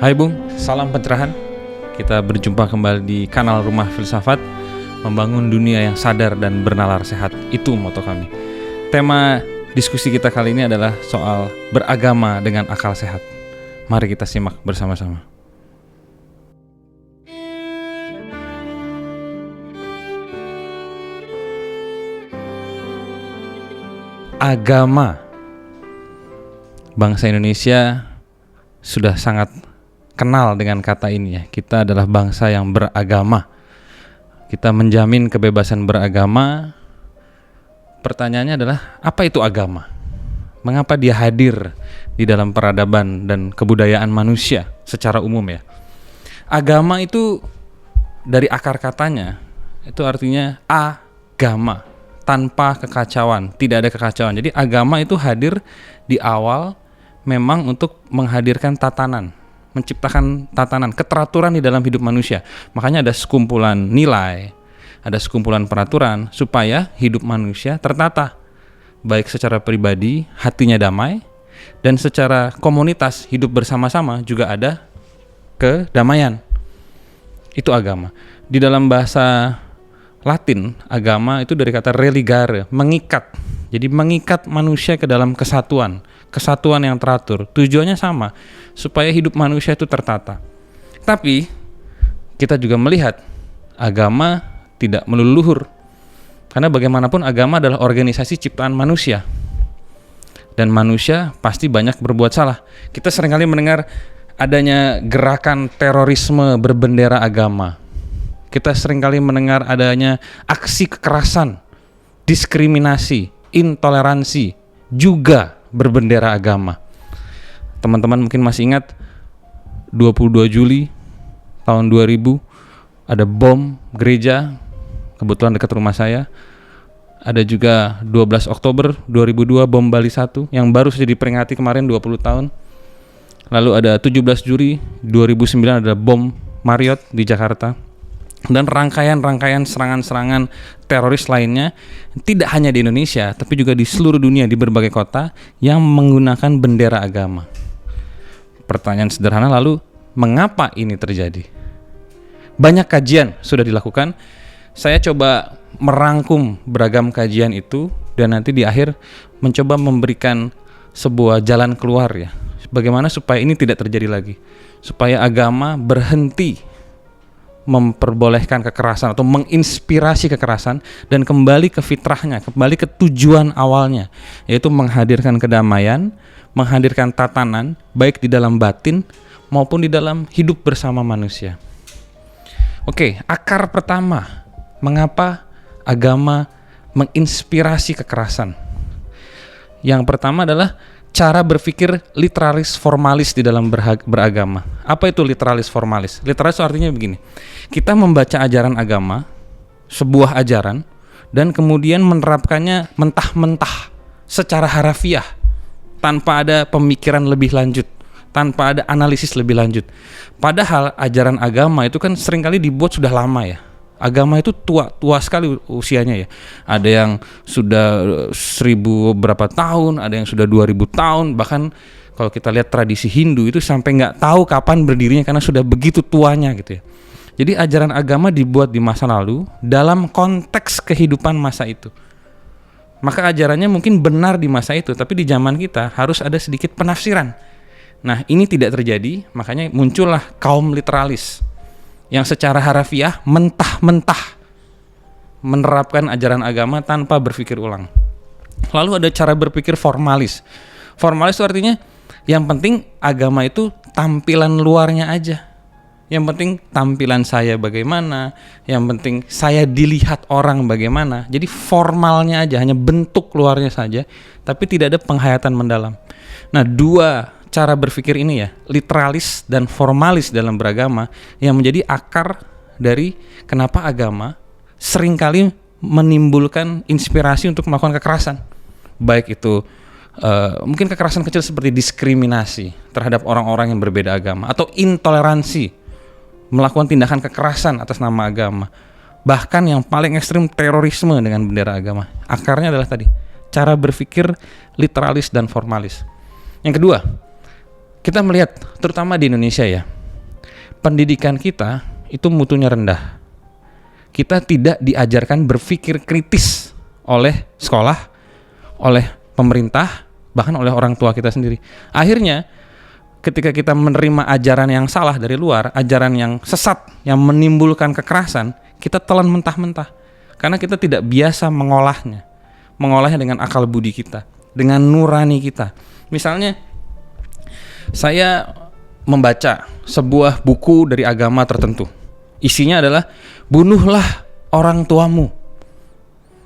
Hai Bung, salam pencerahan. Kita berjumpa kembali di kanal Rumah Filsafat. Membangun dunia yang sadar dan bernalar sehat, itu moto kami. Tema diskusi kita kali ini adalah soal beragama dengan akal sehat. Mari kita simak bersama-sama. Agama. Bangsa Indonesia sudah sangat kenal dengan kata ini ya. Kita adalah bangsa yang beragama. Kita menjamin kebebasan beragama. Pertanyaannya adalah, apa itu agama? Mengapa dia hadir di dalam peradaban dan kebudayaan manusia secara umum ya? Agama itu dari akar katanya, itu artinya agama, tanpa kekacauan, tidak ada kekacauan. Jadi agama itu hadir di awal memang untuk menghadirkan tatanan, menciptakan tatanan, keteraturan di dalam hidup manusia. Makanya ada sekumpulan nilai, ada sekumpulan peraturan supaya hidup manusia tertata, baik secara pribadi, hatinya damai, dan secara komunitas, hidup bersama-sama juga ada kedamaian. Itu agama. Di dalam bahasa Latin, agama itu dari kata religare, mengikat. Jadi mengikat manusia ke dalam kesatuan yang teratur. Tujuannya sama, supaya hidup manusia itu tertata. Tapi kita juga melihat agama tidak melulu luhur. Karena bagaimanapun agama adalah organisasi ciptaan manusia. Dan manusia pasti banyak berbuat salah. Kita seringkali mendengar adanya gerakan terorisme berbendera agama. Kita seringkali mendengar adanya aksi kekerasan, diskriminasi, intoleransi juga berbendera agama. Teman-teman mungkin masih ingat 22 Juli tahun 2000 ada bom gereja kebetulan dekat rumah saya. Ada juga 12 Oktober 2002 bom Bali 1 yang baru saja diperingati kemarin 20 tahun. Lalu ada 17 Juli 2009 ada bom Marriott di Jakarta. Dan rangkaian serangan-serangan teroris lainnya tidak hanya di Indonesia tapi juga di seluruh dunia, di berbagai kota yang menggunakan bendera agama. Pertanyaan sederhana, lalu mengapa ini terjadi? Banyak kajian sudah dilakukan. Saya coba merangkum beragam kajian itu dan nanti di akhir mencoba memberikan sebuah jalan keluar ya. Bagaimana supaya ini tidak terjadi lagi, supaya agama berhenti memperbolehkan kekerasan atau menginspirasi kekerasan dan kembali ke fitrahnya, kembali ke tujuan awalnya, yaitu menghadirkan kedamaian, menghadirkan tatanan baik di dalam batin maupun di dalam hidup bersama manusia. Oke, akar pertama, mengapa agama menginspirasi kekerasan? Yang pertama adalah cara berpikir literalis formalis di dalam beragama. Apa itu literalis formalis? Literalis artinya begini. Kita membaca ajaran agama, sebuah ajaran, dan kemudian menerapkannya mentah-mentah secara harafiah, tanpa ada pemikiran lebih lanjut, tanpa ada analisis lebih lanjut. Padahal ajaran agama itu kan seringkali dibuat sudah lama ya. Agama itu tua sekali usianya ya. Ada yang sudah 1000 berapa tahun, ada yang sudah 2000 tahun, bahkan kalau kita lihat tradisi Hindu itu sampai nggak tahu kapan berdirinya karena sudah begitu tuanya gitu ya. Jadi ajaran agama dibuat di masa lalu dalam konteks kehidupan masa itu. Maka ajarannya mungkin benar di masa itu, tapi di zaman kita harus ada sedikit penafsiran. Nah, ini tidak terjadi, makanya muncullah kaum literalis yang secara harafiah mentah-mentah menerapkan ajaran agama tanpa berpikir ulang. Lalu ada cara berpikir formalis. Formalis itu artinya yang penting agama itu tampilan luarnya aja. Yang penting tampilan saya bagaimana, yang penting saya dilihat orang bagaimana. Jadi formalnya aja, hanya bentuk luarnya saja, tapi tidak ada penghayatan mendalam. Nah, dua cara berpikir ini ya, literalis dan formalis dalam beragama, yang menjadi akar dari kenapa agama seringkali menimbulkan inspirasi untuk melakukan kekerasan. Baik itu mungkin kekerasan kecil seperti diskriminasi terhadap orang-orang yang berbeda agama, atau intoleransi, melakukan tindakan kekerasan atas nama agama. Bahkan yang paling ekstrim, terorisme dengan bendera agama. Akarnya adalah tadi, cara berpikir literalis dan formalis. Yang kedua, kita melihat terutama di Indonesia ya, pendidikan kita itu mutunya rendah. Kita tidak diajarkan berpikir kritis oleh sekolah, oleh pemerintah, bahkan oleh orang tua kita sendiri. Akhirnya ketika kita menerima ajaran yang salah dari luar, ajaran yang sesat, yang menimbulkan kekerasan, kita telan mentah-mentah. Karena kita tidak biasa mengolahnya dengan akal budi kita, dengan nurani kita. Misalnya, saya membaca sebuah buku dari agama tertentu. Isinya adalah, bunuhlah orang tuamu.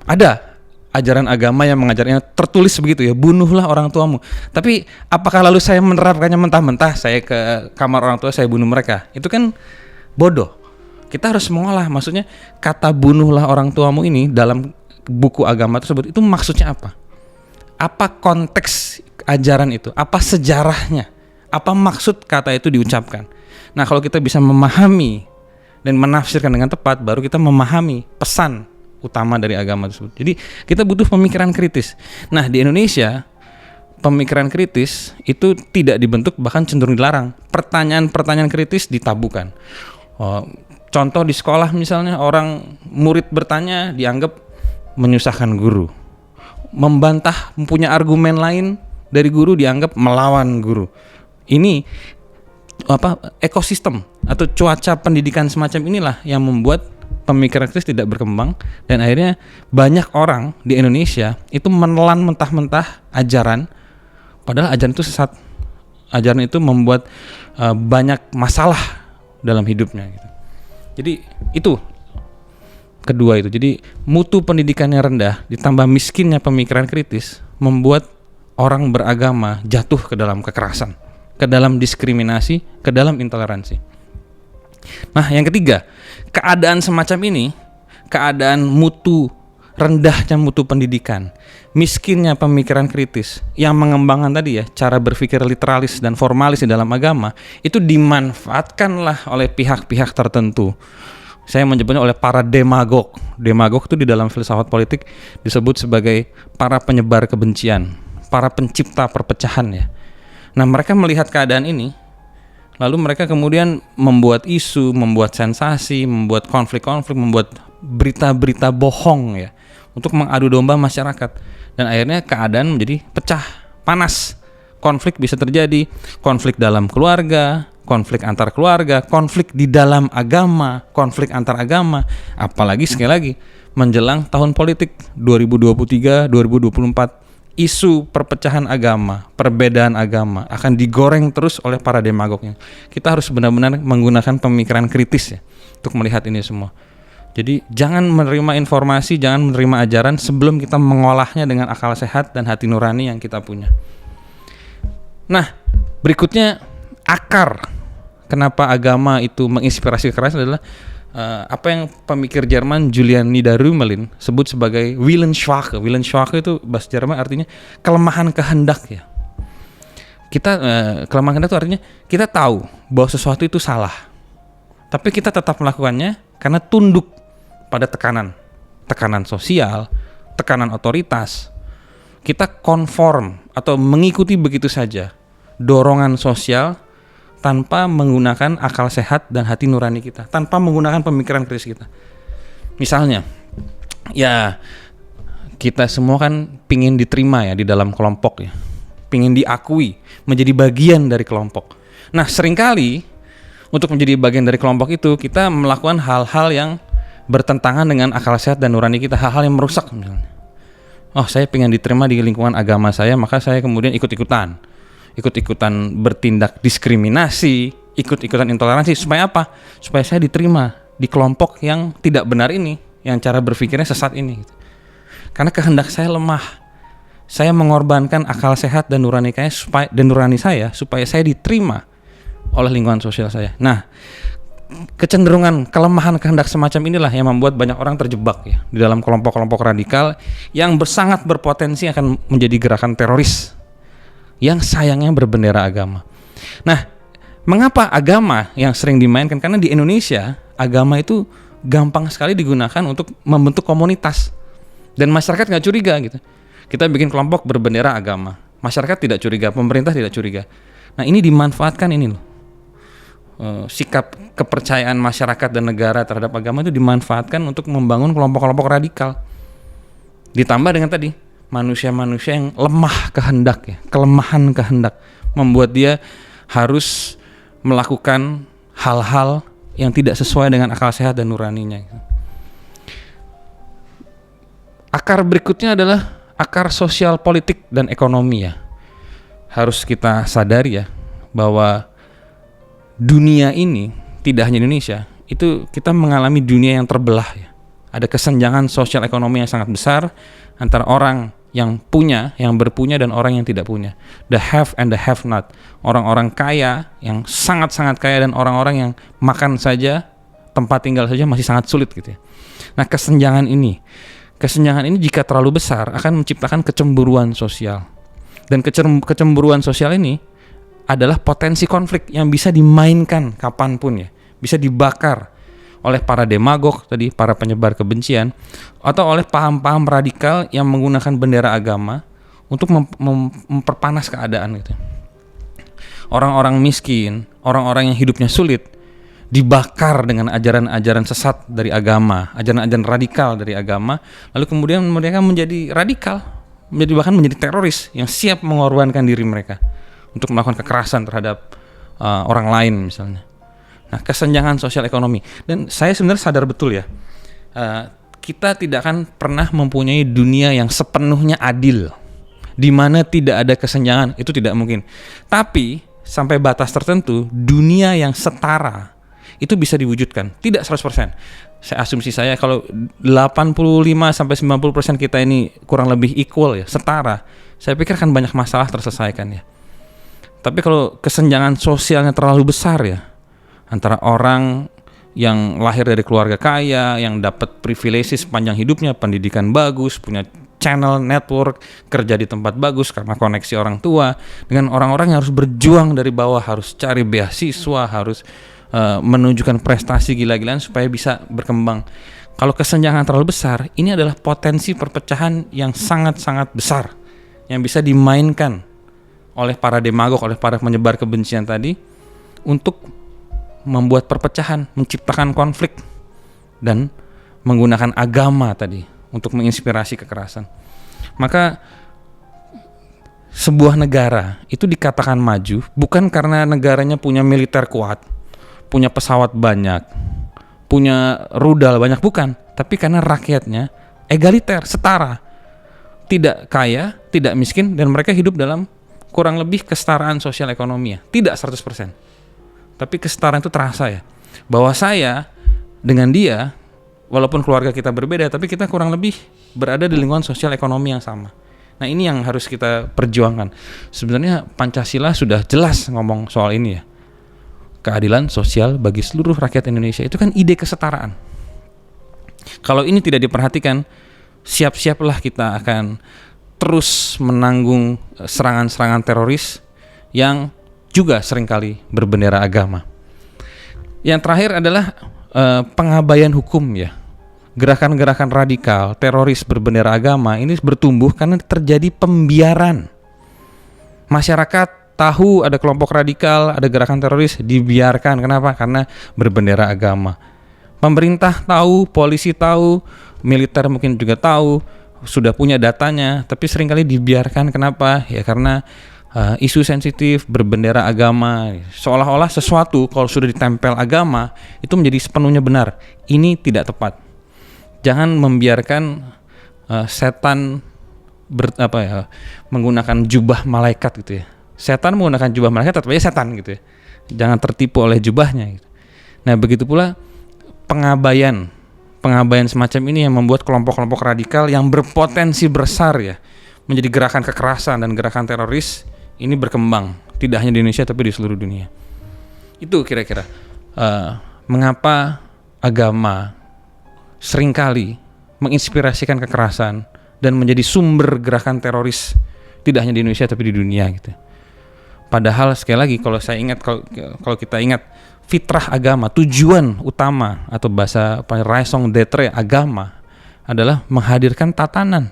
Ada ajaran agama yang mengajarnya tertulis begitu ya, bunuhlah orang tuamu. Tapi apakah lalu saya menerapkannya mentah-mentah, saya ke kamar orang tua, saya bunuh mereka? Itu kan bodoh. Kita harus mengolah, maksudnya kata bunuhlah orang tuamu ini dalam buku agama tersebut, itu maksudnya apa? Apa konteks ajaran itu? Apa sejarahnya? Apa maksud kata itu diucapkan? Nah, kalau kita bisa memahami dan menafsirkan dengan tepat, baru kita memahami pesan utama dari agama tersebut. Jadi kita butuh pemikiran kritis. Nah, di Indonesia pemikiran kritis itu tidak dibentuk, bahkan cenderung dilarang. Pertanyaan-pertanyaan kritis ditabukan. Contoh di sekolah misalnya, orang murid bertanya dianggap menyusahkan guru. Membantah, mempunyai argumen lain dari guru dianggap melawan guru. Ini ekosistem atau cuaca pendidikan semacam inilah yang membuat pemikiran kritis tidak berkembang, dan akhirnya banyak orang di Indonesia itu menelan mentah-mentah ajaran, padahal ajaran itu sesat. Ajaran itu membuat banyak masalah dalam hidupnya gitu. Jadi itu kedua itu. Jadi mutu pendidikannya rendah ditambah miskinnya pemikiran kritis membuat orang beragama jatuh ke dalam kekerasan, ke dalam diskriminasi, ke dalam intoleransi. Nah, yang ketiga, keadaan semacam ini, keadaan rendahnya mutu pendidikan, miskinnya pemikiran kritis yang mengembangkan tadi ya, cara berpikir literalis dan formalis di dalam agama, itu dimanfaatkanlah oleh pihak-pihak tertentu. Saya menyebutnya oleh para demagog. Demagog itu di dalam filsafat politik disebut sebagai para penyebar kebencian, para pencipta perpecahan ya. Nah, mereka melihat keadaan ini, lalu mereka kemudian membuat isu, membuat sensasi, membuat konflik-konflik, membuat berita-berita bohong ya, untuk mengadu domba masyarakat. Dan akhirnya keadaan menjadi pecah, panas. Konflik bisa terjadi, konflik dalam keluarga, konflik antar keluarga, konflik di dalam agama, konflik antar agama. Apalagi sekali lagi menjelang tahun politik 2023-2024, isu perpecahan agama, perbedaan agama akan digoreng terus oleh para demagognya. Kita harus benar-benar menggunakan pemikiran kritis ya untuk melihat ini semua. Jadi jangan menerima informasi, jangan menerima ajaran sebelum kita mengolahnya dengan akal sehat dan hati nurani yang kita punya. Nah, berikutnya akar kenapa agama itu menginspirasi kekerasan adalah apa yang pemikir Jerman Julian Niederrümelin sebut sebagai Willensschwache. Willensschwache itu bahasa Jerman artinya kelemahan kehendak ya. Kelemahan kehendak itu artinya kita tahu bahwa sesuatu itu salah, tapi kita tetap melakukannya karena tunduk pada tekanan sosial, tekanan otoritas. Kita konform atau mengikuti begitu saja dorongan sosial tanpa menggunakan akal sehat dan hati nurani kita, tanpa menggunakan pemikiran kritis kita. Misalnya, ya kita semua kan pingin diterima ya di dalam kelompok ya, pingin diakui, menjadi bagian dari kelompok. Nah, seringkali untuk menjadi bagian dari kelompok itu kita melakukan hal-hal yang bertentangan dengan akal sehat dan nurani kita, hal-hal yang merusak misalnya. Oh, saya pengen diterima di lingkungan agama saya, maka saya kemudian ikut-ikutan bertindak diskriminasi, ikut-ikutan intoleransi. Supaya apa? Supaya saya diterima di kelompok yang tidak benar ini, yang cara berpikirnya sesat ini. Karena kehendak saya lemah, saya mengorbankan akal sehat dan nurani saya supaya saya diterima oleh lingkungan sosial saya. Nah, kecenderungan kelemahan kehendak semacam inilah yang membuat banyak orang terjebak ya di dalam kelompok-kelompok radikal yang sangat berpotensi akan menjadi gerakan teroris yang sayangnya berbendera agama. Nah, mengapa agama yang sering dimainkan? Karena di Indonesia agama itu gampang sekali digunakan untuk membentuk komunitas dan masyarakat nggak curiga gitu. Kita bikin kelompok berbendera agama, masyarakat tidak curiga, pemerintah tidak curiga. Nah ini dimanfaatkan ini loh. Sikap kepercayaan masyarakat dan negara terhadap agama itu dimanfaatkan untuk membangun kelompok-kelompok radikal. Ditambah dengan tadi manusia-manusia yang lemah kehendak ya, kelemahan kehendak membuat dia harus melakukan hal-hal yang tidak sesuai dengan akal sehat dan nuraninya. Akar berikutnya adalah akar sosial politik dan ekonomi ya. Harus kita sadari ya bahwa dunia ini, tidak hanya Indonesia, itu kita mengalami dunia yang terbelah ya. Ada kesenjangan sosial ekonomi yang sangat besar antara orang yang punya, yang berpunya, dan orang yang tidak punya. The have and the have not. Orang-orang kaya yang sangat-sangat kaya dan orang-orang yang makan saja, tempat tinggal saja masih sangat sulit gitu ya. Nah kesenjangan ini jika terlalu besar akan menciptakan kecemburuan sosial. Dan kecemburuan sosial ini adalah potensi konflik yang bisa dimainkan kapanpun ya, bisa dibakar oleh para demagog tadi, para penyebar kebencian, atau oleh paham-paham radikal yang menggunakan bendera agama untuk memperpanas keadaan gitu. Orang-orang miskin, orang-orang yang hidupnya sulit dibakar dengan ajaran-ajaran sesat dari agama, ajaran-ajaran radikal dari agama, lalu kemudian mereka menjadi radikal, bahkan menjadi teroris yang siap mengorbankan diri mereka untuk melakukan kekerasan terhadap orang lain misalnya. Nah kesenjangan sosial ekonomi, dan saya sebenarnya sadar betul ya, kita tidak akan pernah mempunyai dunia yang sepenuhnya adil, di mana tidak ada kesenjangan, itu tidak mungkin. Tapi sampai batas tertentu dunia yang setara itu bisa diwujudkan, tidak 100%. Asumsi saya kalau 85-90% kita ini kurang lebih equal ya, setara, saya pikir akan banyak masalah terselesaikan ya. Tapi kalau kesenjangan sosialnya terlalu besar ya, antara orang yang lahir dari keluarga kaya, yang dapat privilege sepanjang hidupnya, pendidikan bagus, punya channel, network, kerja di tempat bagus karena koneksi orang tua, dengan orang-orang yang harus berjuang dari bawah, harus cari beasiswa, harus menunjukkan prestasi gila-gilaan supaya bisa berkembang. Kalau kesenjangan terlalu besar, ini adalah potensi perpecahan yang sangat-sangat besar yang bisa dimainkan oleh para demagog, oleh para penyebar kebencian tadi untuk membuat perpecahan, menciptakan konflik, dan menggunakan agama tadi untuk menginspirasi kekerasan. Maka sebuah negara itu dikatakan maju bukan karena negaranya punya militer kuat, punya pesawat banyak, punya rudal banyak, bukan, tapi karena rakyatnya egaliter, setara, tidak kaya, tidak miskin, dan mereka hidup dalam kurang lebih kesetaraan sosial ekonomi ya. Tidak 100%, tapi kesetaraan itu terasa ya, bahwa saya dengan dia, walaupun keluarga kita berbeda, tapi kita kurang lebih berada di lingkungan sosial ekonomi yang sama. Nah ini yang harus kita perjuangkan. Sebenarnya Pancasila sudah jelas ngomong soal ini ya, keadilan sosial bagi seluruh rakyat Indonesia. Itu kan ide kesetaraan. Kalau ini tidak diperhatikan, siap-siaplah kita akan terus menanggung serangan-serangan teroris yang juga seringkali berbendera agama. Yang terakhir adalah pengabaian hukum ya. Gerakan-gerakan radikal, teroris berbendera agama ini bertumbuh karena terjadi pembiaran. Masyarakat tahu ada kelompok radikal, ada gerakan teroris, dibiarkan. Kenapa? Karena berbendera agama. Pemerintah tahu, polisi tahu, militer mungkin juga tahu, sudah punya datanya, tapi seringkali dibiarkan. Kenapa? Ya karena isu sensitif berbendera agama, seolah-olah sesuatu kalau sudah ditempel agama itu menjadi sepenuhnya benar. Ini tidak tepat. Jangan membiarkan setan menggunakan jubah malaikat gitu ya. Setan menggunakan jubah malaikat, tetap aja setan gitu ya. Jangan tertipu oleh jubahnya gitu. Nah begitu pula pengabaian semacam ini yang membuat kelompok-kelompok radikal yang berpotensi besar ya menjadi gerakan kekerasan dan gerakan teroris ini berkembang, tidak hanya di Indonesia tapi di seluruh dunia. Itu kira-kira mengapa agama seringkali menginspirasikan kekerasan dan menjadi sumber gerakan teroris tidak hanya di Indonesia tapi di dunia gitu. Padahal sekali lagi kalau kita ingat fitrah agama, tujuan utama atau bahasa raison d'être agama adalah menghadirkan tatanan,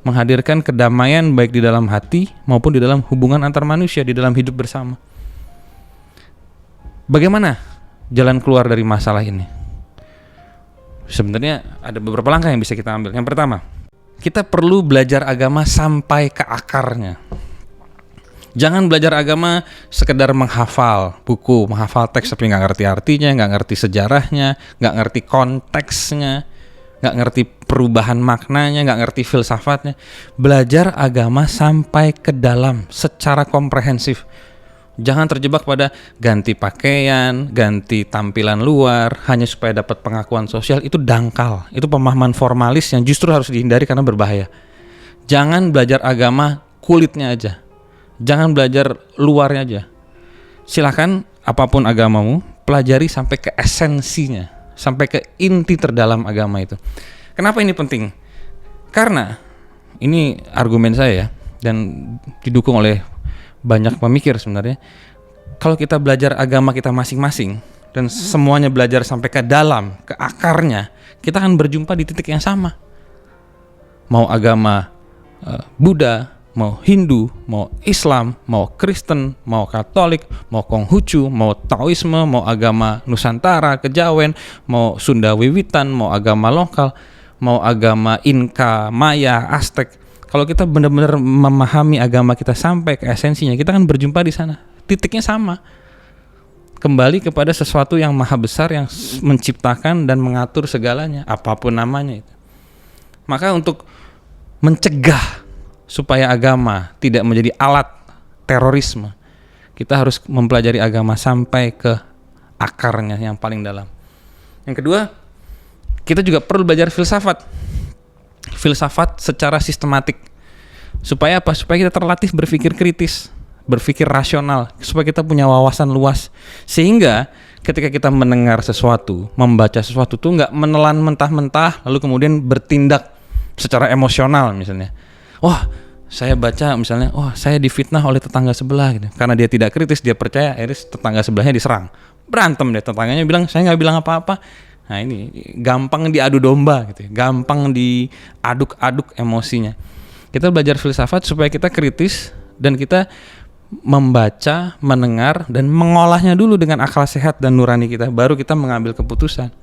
menghadirkan kedamaian baik di dalam hati maupun di dalam hubungan antar manusia, di dalam hidup bersama. Bagaimana jalan keluar dari masalah ini? Sebenarnya ada beberapa langkah yang bisa kita ambil. Yang pertama, kita perlu belajar agama sampai ke akarnya. Jangan belajar agama sekedar menghafal buku, menghafal teks tapi nggak ngerti artinya, nggak ngerti sejarahnya, nggak ngerti konteksnya, nggak ngerti perubahan maknanya, nggak ngerti filsafatnya. Belajar agama sampai ke dalam secara komprehensif. Jangan terjebak pada ganti pakaian, ganti tampilan luar hanya supaya dapat pengakuan sosial. Itu dangkal, itu pemahaman formalis yang justru harus dihindari karena berbahaya. Jangan belajar agama kulitnya aja, jangan belajar luarnya aja. Silakan apapun agamamu, pelajari sampai ke esensinya, sampai ke inti terdalam agama itu. Kenapa ini penting? Karena ini argumen saya ya, dan didukung oleh banyak pemikir sebenarnya. Kalau kita belajar agama kita masing-masing dan semuanya belajar sampai ke dalam, ke akarnya, kita akan berjumpa di titik yang sama. Mau agama Buddha, mau Hindu, mau Islam, mau Kristen, mau Katolik, mau Konghucu, mau Taoisme, mau agama Nusantara, Kejawen, mau Sunda Wiwitan, mau agama lokal, mau agama Inka, Maya, Aztec. Kalau kita benar-benar memahami agama kita sampai ke esensinya, kita akan berjumpa di sana. Titiknya sama. Kembali kepada sesuatu yang maha besar yang menciptakan dan mengatur segalanya, apapun namanya itu. Maka untuk mencegah supaya agama tidak menjadi alat terorisme, kita harus mempelajari agama sampai ke akarnya yang paling dalam. Yang kedua, kita juga perlu belajar filsafat secara sistematik. Supaya apa? Supaya kita terlatih berpikir kritis, berpikir rasional, supaya kita punya wawasan luas. Sehingga ketika kita mendengar sesuatu, membaca sesuatu tuh nggak menelan mentah-mentah lalu kemudian bertindak secara emosional misalnya. Wah, saya baca misalnya, saya difitnah oleh tetangga sebelah gitu. Karena dia tidak kritis, dia percaya, akhirnya tetangga sebelahnya diserang. Berantem deh, tetangganya bilang, saya nggak bilang apa-apa. Nah ini gampang diadu domba gitu, gampang diaduk-aduk emosinya. Kita belajar filsafat supaya kita kritis dan kita membaca, mendengar dan mengolahnya dulu dengan akal sehat dan nurani kita, baru kita mengambil keputusan.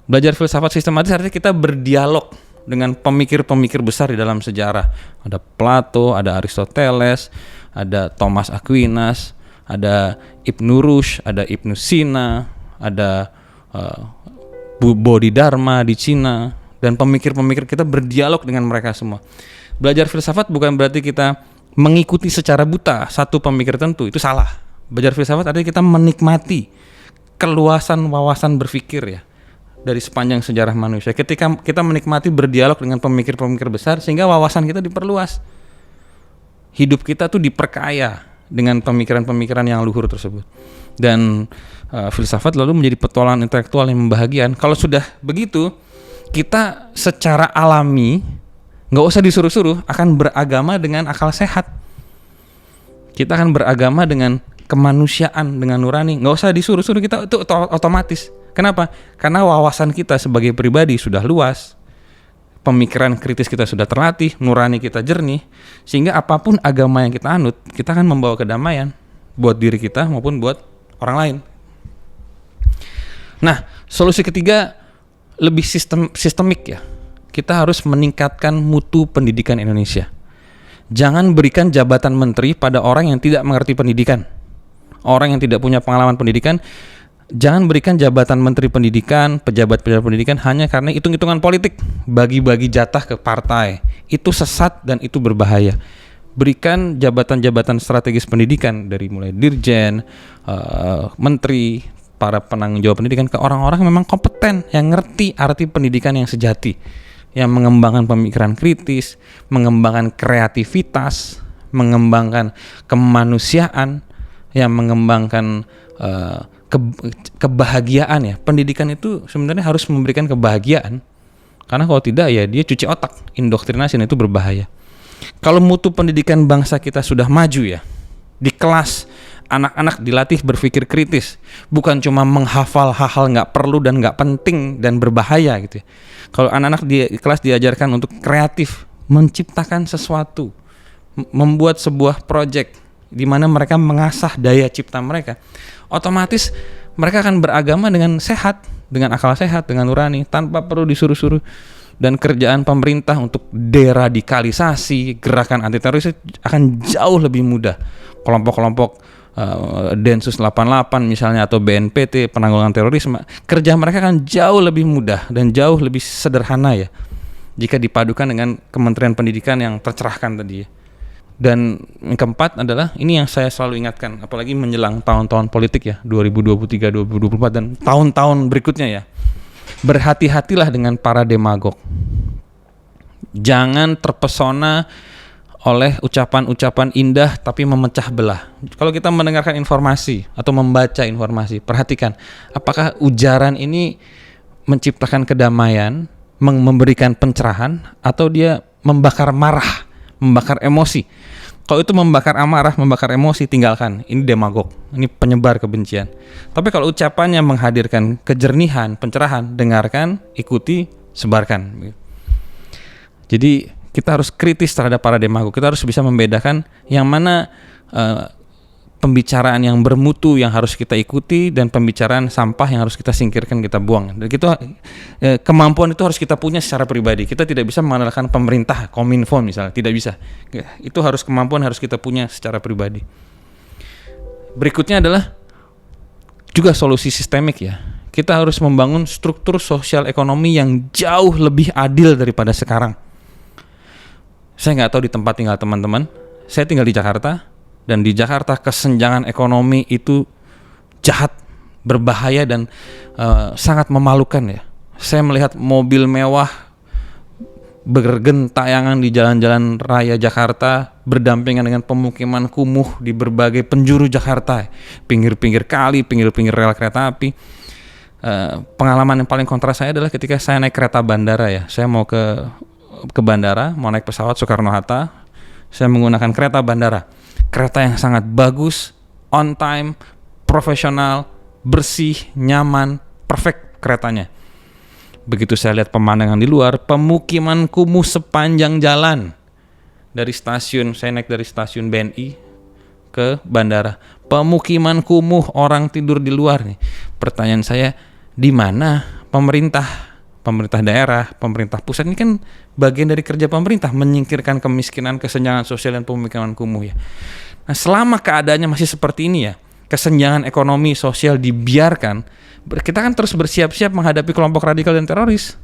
Belajar filsafat sistematis artinya kita berdialog dengan pemikir-pemikir besar di dalam sejarah. Ada Plato, ada Aristoteles, ada Thomas Aquinas, ada Ibnu Rushd, ada Ibnu Sina, ada Bodhidharma di Cina, dan pemikir-pemikir kita berdialog dengan mereka semua. Belajar filsafat bukan berarti kita mengikuti secara buta satu pemikir tertentu, itu salah. Belajar filsafat artinya kita menikmati keluasan wawasan berpikir ya dari sepanjang sejarah manusia. Ketika kita menikmati berdialog dengan pemikir-pemikir besar, sehingga wawasan kita diperluas. Hidup kita tuh diperkaya dengan pemikiran-pemikiran yang luhur tersebut. Dan filsafat lalu menjadi petualangan intelektual yang membahagiakan. Kalau sudah begitu, kita secara alami, nggak usah disuruh-suruh, akan beragama dengan akal sehat. Kita akan beragama dengan kemanusiaan, dengan nurani. Nggak usah disuruh-suruh, kita itu otomatis. Kenapa? Karena wawasan kita sebagai pribadi sudah luas, pemikiran kritis kita sudah terlatih, nurani kita jernih, sehingga apapun agama yang kita anut, kita akan membawa kedamaian buat diri kita maupun buat orang lain. Nah, solusi ketiga lebih sistemik ya. Kita harus meningkatkan mutu pendidikan Indonesia. Jangan berikan jabatan menteri pada orang yang tidak mengerti pendidikan. Orang yang tidak punya pengalaman pendidikan. Jangan berikan jabatan menteri pendidikan, pejabat-pejabat pendidikan hanya karena hitung-hitungan politik, bagi-bagi jatah ke partai. Itu sesat dan itu berbahaya. Berikan jabatan-jabatan strategis pendidikan dari mulai dirjen, menteri, para penanggung jawab pendidikan ke orang-orang yang memang kompeten, yang ngerti arti pendidikan yang sejati, yang mengembangkan pemikiran kritis, mengembangkan kreativitas, mengembangkan kemanusiaan, yang mengembangkan kebahagiaan ya. Pendidikan itu sebenarnya harus memberikan kebahagiaan, karena kalau tidak ya dia cuci otak. Indoktrinasi itu berbahaya. Kalau mutu pendidikan bangsa kita sudah maju ya, di kelas anak-anak dilatih berpikir kritis, bukan cuma menghafal hal-hal nggak perlu dan nggak penting dan berbahaya gitu ya. Kalau anak-anak di kelas diajarkan untuk kreatif, menciptakan sesuatu, membuat sebuah project di mana mereka mengasah daya cipta mereka, otomatis mereka akan beragama dengan sehat, dengan akal sehat, dengan nurani, tanpa perlu disuruh-suruh. Dan kerjaan pemerintah untuk deradikalisasi, gerakan anti teroris akan jauh lebih mudah. Kelompok-kelompok Densus 88 misalnya atau BNPT, penanggulangan terorisme, kerja mereka akan jauh lebih mudah dan jauh lebih sederhana ya, jika dipadukan dengan Kementerian Pendidikan yang tercerahkan tadi ya. Dan yang keempat adalah, ini yang saya selalu ingatkan, apalagi menjelang tahun-tahun politik ya, 2023, 2024 dan tahun-tahun berikutnya ya. Berhati-hatilah dengan para demagog. Jangan terpesona oleh ucapan-ucapan indah tapi memecah belah. Kalau kita mendengarkan informasi atau membaca informasi, perhatikan apakah ujaran ini menciptakan kedamaian, memberikan pencerahan, atau dia membakar marah, membakar emosi. Kalau itu membakar amarah, membakar emosi, tinggalkan. Ini demagog, ini penyebar kebencian. Tapi kalau ucapannya menghadirkan kejernihan, pencerahan, dengarkan, ikuti, sebarkan. Jadi kita harus kritis terhadap para demagog. Kita harus bisa membedakan yang mana pembicaraan yang bermutu yang harus kita ikuti dan pembicaraan sampah yang harus kita singkirkan, kita buang. Dan gitu, kemampuan itu harus kita punya secara pribadi. Kita tidak bisa mengandalkan pemerintah, Kominfo misalnya, tidak bisa. Itu kemampuan harus kita punya secara pribadi. Berikutnya adalah juga solusi sistemik ya. Kita harus membangun struktur sosial ekonomi yang jauh lebih adil daripada sekarang. Saya nggak tahu di tempat tinggal teman-teman. Saya tinggal di Jakarta. Dan di Jakarta kesenjangan ekonomi itu jahat, berbahaya dan sangat memalukan ya. Saya melihat mobil mewah bergentayangan di jalan-jalan raya Jakarta berdampingan dengan pemukiman kumuh di berbagai penjuru Jakarta, pinggir-pinggir kali, pinggir-pinggir rel kereta api. Pengalaman yang paling kontras saya adalah ketika saya naik kereta bandara ya. Saya mau ke bandara, mau naik pesawat Soekarno-Hatta. Saya menggunakan kereta bandara. Kereta yang sangat bagus, on time, profesional, bersih, nyaman, perfect keretanya. Begitu saya lihat pemandangan di luar, pemukiman kumuh sepanjang jalan. Dari stasiun, saya naik dari stasiun BNI ke bandara. Pemukiman kumuh, orang tidur di luar nih. Pertanyaan saya, di mana pemerintah daerah, pemerintah pusat? Ini kan bagian dari kerja pemerintah, menyingkirkan kemiskinan, kesenjangan sosial dan pemukiman kumuh ya. Nah, selama keadaannya masih seperti ini ya, kesenjangan ekonomi sosial dibiarkan, kita kan terus bersiap-siap menghadapi kelompok radikal dan teroris.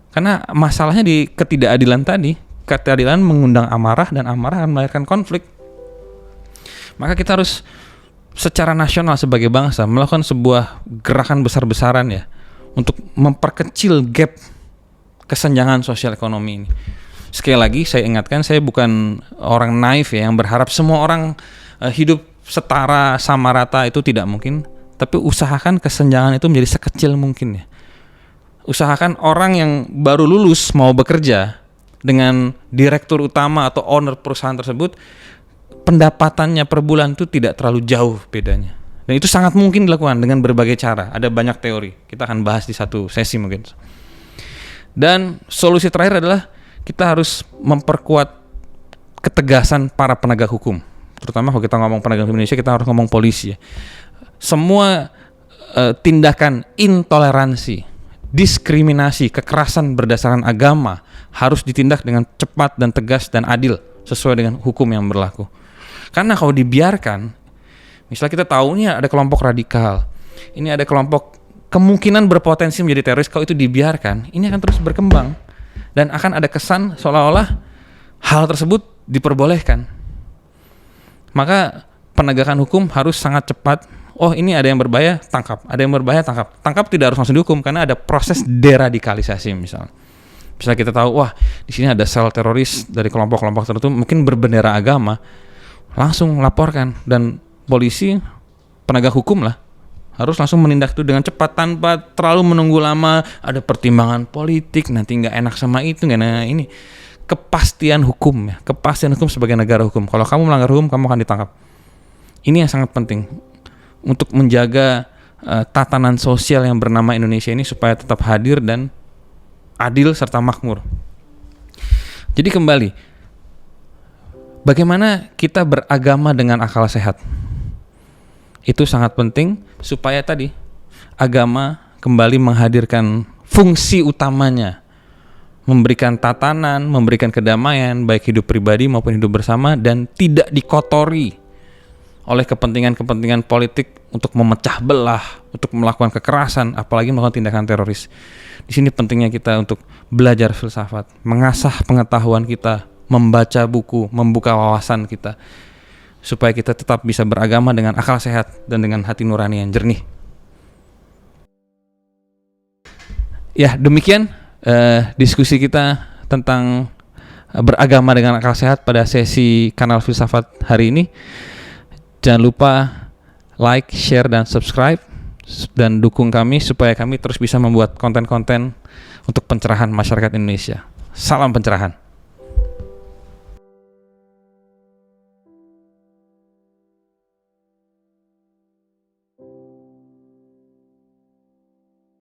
Karena masalahnya di ketidakadilan tadi. Ketidakadilan mengundang amarah dan amarah akan melahirkan konflik. Maka kita harus secara nasional sebagai bangsa melakukan sebuah gerakan besar-besaran ya, untuk memperkecil gap kesenjangan sosial ekonomi ini. Sekali lagi saya ingatkan, saya bukan orang naif ya yang berharap semua orang hidup setara sama rata, itu tidak mungkin. Tapi usahakan kesenjangan itu menjadi sekecil mungkin ya. Usahakan orang yang baru lulus mau bekerja dengan direktur utama atau owner perusahaan tersebut, pendapatannya per bulan itu tidak terlalu jauh bedanya. Dan itu sangat mungkin dilakukan dengan berbagai cara. Ada banyak teori. Kita akan bahas di satu sesi mungkin. Dan solusi terakhir adalah kita harus memperkuat ketegasan para penegak hukum. Terutama kalau kita ngomong penegak hukum Indonesia, kita harus ngomong polisi ya. Semua tindakan intoleransi, diskriminasi, kekerasan berdasarkan agama harus ditindak dengan cepat dan tegas dan adil sesuai dengan hukum yang berlaku. Karena kalau dibiarkan, misalnya kita tahu nih ada kelompok radikal, ini ada kelompok kemungkinan berpotensi menjadi teroris, kalau itu dibiarkan, ini akan terus berkembang dan akan ada kesan seolah-olah hal tersebut diperbolehkan. Maka penegakan hukum harus sangat cepat. Oh, ini ada yang berbahaya, tangkap. Ada yang berbahaya, tangkap. Tangkap tidak harus langsung dihukum karena ada proses deradikalisasi misalnya. Bisa kita tahu, wah, di sini ada sel teroris dari kelompok-kelompok tertentu mungkin berbendera agama, langsung laporkan dan polisi, penegak hukum lah harus langsung menindak itu dengan cepat tanpa terlalu menunggu lama. Ada pertimbangan politik, nanti nggak enak sama itu, nggak enak ini. Kepastian hukum ya, kepastian hukum sebagai negara hukum. Kalau kamu melanggar hukum, kamu akan ditangkap. Ini yang sangat penting untuk menjaga tatanan sosial yang bernama Indonesia ini supaya tetap hadir dan adil serta makmur. Jadi kembali, bagaimana kita beragama dengan akal sehat? Itu sangat penting supaya tadi agama kembali menghadirkan fungsi utamanya, memberikan tatanan, memberikan kedamaian baik hidup pribadi maupun hidup bersama, dan tidak dikotori oleh kepentingan-kepentingan politik untuk memecah belah, untuk melakukan kekerasan, apalagi melakukan tindakan teroris. Di sini pentingnya kita untuk belajar filsafat, mengasah pengetahuan kita, membaca buku, membuka wawasan kita, supaya kita tetap bisa beragama dengan akal sehat dan dengan hati nurani yang jernih. Ya, demikian diskusi kita tentang beragama dengan akal sehat pada sesi kanal filsafat hari ini. Jangan lupa like, share, dan subscribe, dan dukung kami supaya kami terus bisa membuat konten-konten untuk pencerahan masyarakat Indonesia. Salam pencerahan.